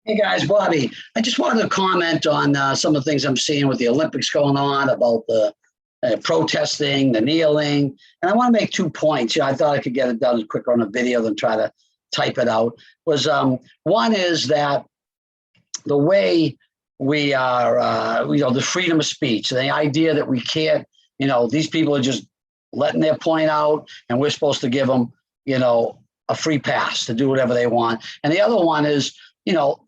Hey guys, Bobby. I just wanted to comment on some of the things I'm seeing with the Olympics going on about the protesting, the kneeling, and I want to make 2 points. I thought I could get it done quicker on a video than try to type it out. Was one is that the way we are, the freedom of speech, the idea that we can't, these people are just letting their point out, and we're supposed to give them, a free pass to do whatever they want. And the other one is,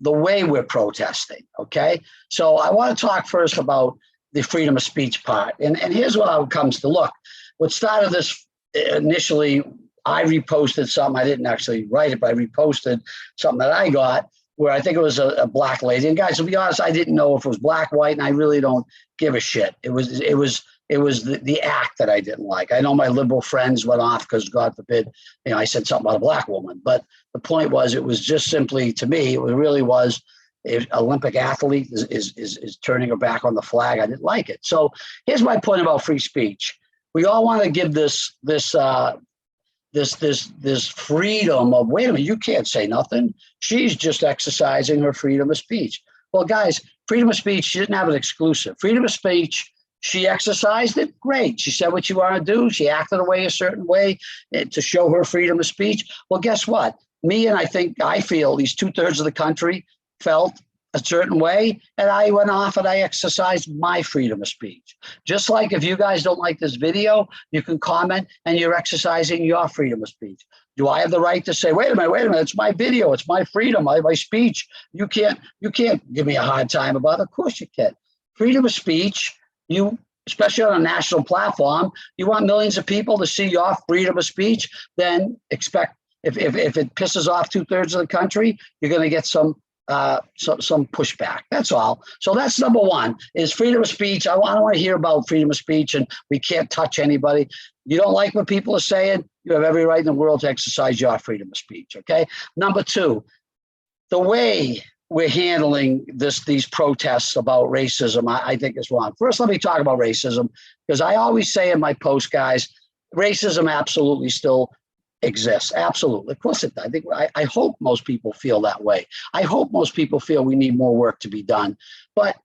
the way we're protesting. Okay. So I want to talk first about the freedom of speech part. And here's what it comes to. Look, what started this initially, I reposted something. I didn't actually write it, but I reposted something that I got where I think it was a black lady. And guys, to be honest, I didn't know if it was black, white, and I really don't give a shit. It was the act that I didn't like. I know my liberal friends went off because, God forbid, I said something about a black woman. But the point was, it was just simply, to me, it really was, if Olympic athlete is turning her back on the flag. I didn't like it. So here's my point about free speech. We all want to give this freedom of, wait a minute, you can't say nothing. She's just exercising her freedom of speech. Well, guys, freedom of speech, she didn't have an exclusive. Freedom of speech, she exercised it. Great. She said what you want to do. She acted a certain way to show her freedom of speech. Well, guess what? Me and I feel at least 2/3 of the country felt a certain way, and I went off and I exercised my freedom of speech. Just like if you guys don't like this video, you can comment and you're exercising your freedom of speech. Do I have the right to say, wait a minute, it's my video, it's my freedom, my speech. You can't give me a hard time about it. Of course you can. Freedom of speech, especially on a national platform, you want millions of people to see your freedom of speech, then expect, if it pisses off 2/3 of the country, you're going to get some pushback. That's all. So that's number one, is freedom of speech. I don't want to hear about freedom of speech and we can't touch anybody. You don't like what people are saying, you have every right in the world to exercise your freedom of speech. Okay. Number two, the way we're handling these protests about racism, I think is wrong. First, let me talk about racism, because I always say in my post, guys, racism absolutely still exists. Absolutely. Of course it does. I hope most people feel that way. I hope most people feel we need more work to be done. But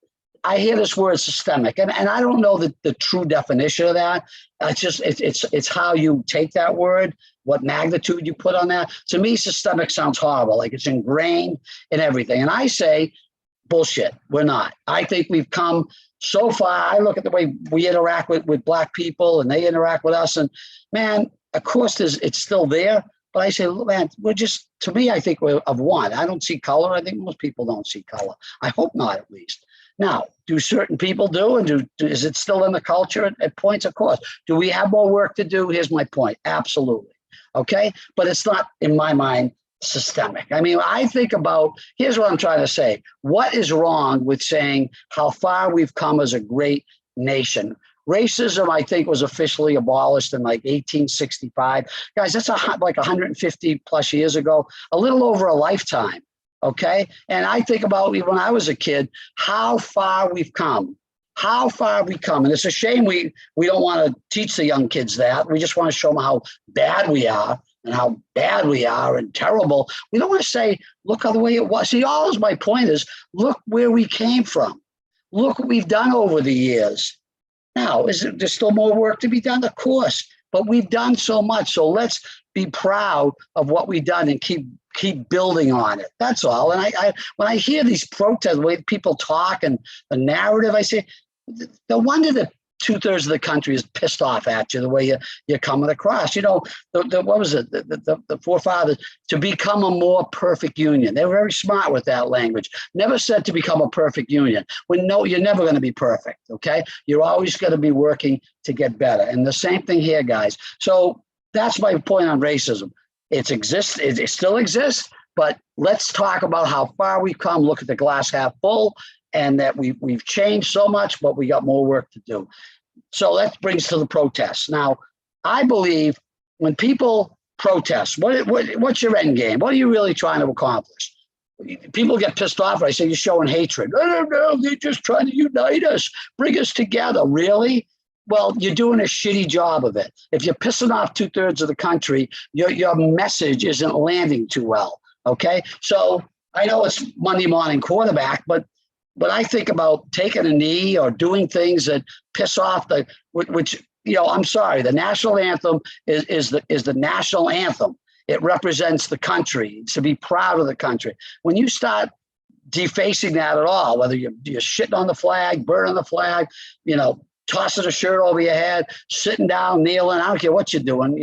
I hear this word systemic, and I don't know the true definition of that. It's how you take that word, what magnitude you put on that. To me, systemic sounds horrible, like it's ingrained in everything. And I say, bullshit, we're not. I think we've come so far. I look at the way we interact with Black people and they interact with us, and man, of course it's still there. But I say, man, to me, I think we're of one. I don't see color. I think most people don't see color. I hope not, at least. Now, do certain people do? And is it still in the culture at points? Of course. Do we have more work to do? Here's my point. Absolutely. Okay. But it's not, in my mind, systemic. I mean, I think about, here's what I'm trying to say. What is wrong with saying how far we've come as a great nation? Racism, I think, was officially abolished in like 1865. Guys, that's like 150 plus years ago, a little over a lifetime. Okay. And I think about when I was a kid, how far we've come, And it's a shame we don't want to teach the young kids that. We just want to show them how bad we are and terrible. We don't want to say, look how the way it was. See, always my point is, look where we came from. Look what we've done over the years. Now, there's still more work to be done? Of course, but we've done so much. So let's be proud of what we've done and keep building on it. That's all. And when I hear these protests, the way people talk and the narrative, I say, no wonder that 2/3 of the country is pissed off at you, the way you're coming across. What was it? The forefathers, to become a more perfect union. They were very smart with that language. Never said to become a perfect union. No, you're never going to be perfect. Okay. You're always going to be working to get better. And the same thing here, guys. So that's my point on racism. It still exists, but let's talk about how far we've come. Look at the glass half full, and that we've changed so much, but we got more work to do. So that brings to the protests. Now, I believe when people protest, what's your end game? What are you really trying to accomplish? People get pissed off. I say, you're showing hatred. No, they're just trying to unite us, bring us together. Really? Well, you're doing a shitty job of it. If you're pissing off 2/3 of the country, your message isn't landing too well. Okay. So I know it's Monday morning quarterback, but I think about taking a knee or doing things that piss off which I'm sorry, the national anthem is the national anthem. It represents the country. It's to be proud of the country. When you start defacing that at all, whether you're shitting on the flag, burning the flag, tossing a shirt over your head, sitting down, kneeling, I don't care what you're doing.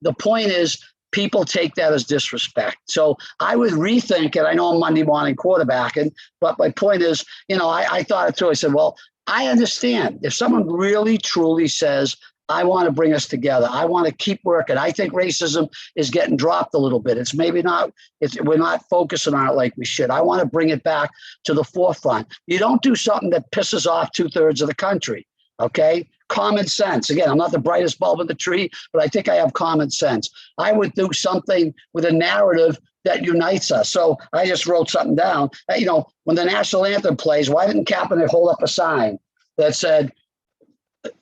The point is people take that as disrespect. So I would rethink it. I know I'm Monday morning quarterbacking, but my point is, I thought it through. I said, well, I understand if someone really truly says, I want to bring us together. I want to keep working. I think racism is getting dropped a little bit. It's maybe not, we're not focusing on it like we should. I want to bring it back to the forefront. You don't do something that pisses off 2/3 of the country. Okay. Common sense. Again, I'm not the brightest bulb in the tree, but I think I have common sense. I would do something with a narrative that unites us. So I just wrote something down. When the national anthem plays, why didn't Kaepernick hold up a sign that said,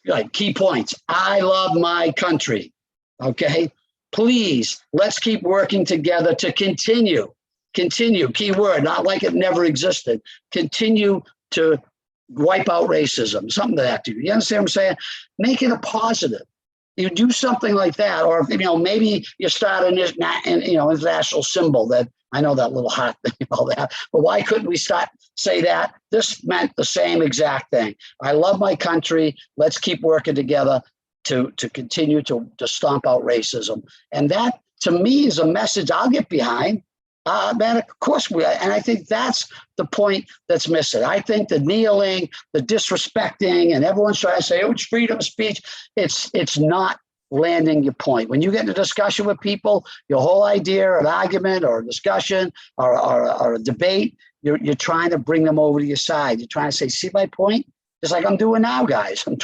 like, key points? I love my country. Okay. Please, let's keep working together to continue, key word, not like it never existed, continue to wipe out racism, something to that. You understand what I'm saying? Make it a positive. You do something like that, or maybe you start an international symbol that, I know that little hot thing and all that, but why couldn't we say that this meant the same exact thing? I love my country. Let's keep working together to continue to stomp out racism. And that, to me, is a message I'll get behind. Man, of course we are. And I think that's the point that's missing. I think the kneeling, the disrespecting, and everyone's trying to say, oh, it's freedom of speech. It's not landing your point. When you get in a discussion with people, your whole idea, an argument or a discussion or a debate, you're trying to bring them over to your side. You're trying to say, see my point? Just like I'm doing now, guys. I'm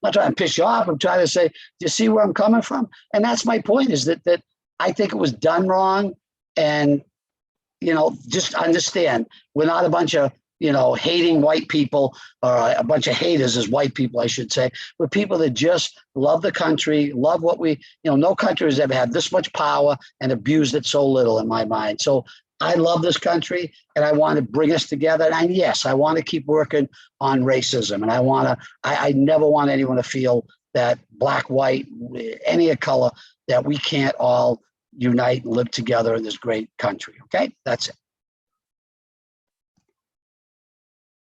not trying to piss you off. I'm trying to say, do you see where I'm coming from? And that's my point, is that I think it was done wrong. And just understand, we're not a bunch of, hating white people, or a bunch of haters as white people, I should say. We're people that just love the country, love what no country has ever had this much power and abused it so little, in my mind. So I love this country, and I want to bring us together. And yes, I want to keep working on racism. And I never want anyone to feel that black, white, any color, that we can't all unite and live together in this great country. Okay, that's it.